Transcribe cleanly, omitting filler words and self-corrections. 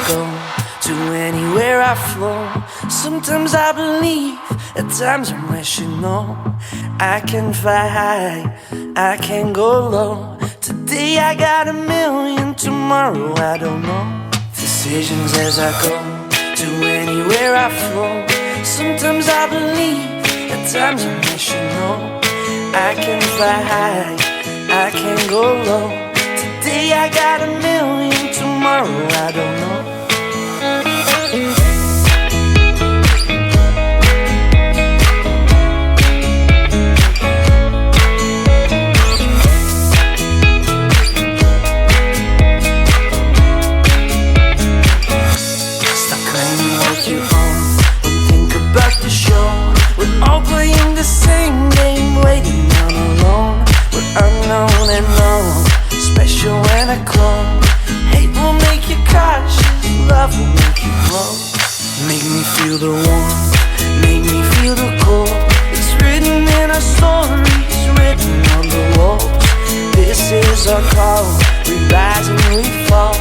go, to anywhere I flow. Sometimes I believe, at times I'm rational. I can fly high, I can go low. Today I got a million, tomorrow I don't know. Decisions as I go, to anywhere I flow. Sometimes I believe, at times I'm rational. I can fly high, I can go low. Today I got a million, tomorrow I don't know. Stop claiming what you own and think about the show. We're all playing the same game, waiting on alone. We're unknown and known, special when I clone. Hate will make you cautious, love will make you grow. Make me feel the warmth, make me feel the cold. It's written in our stories, written on the walls. This is our call, we rise and we fall.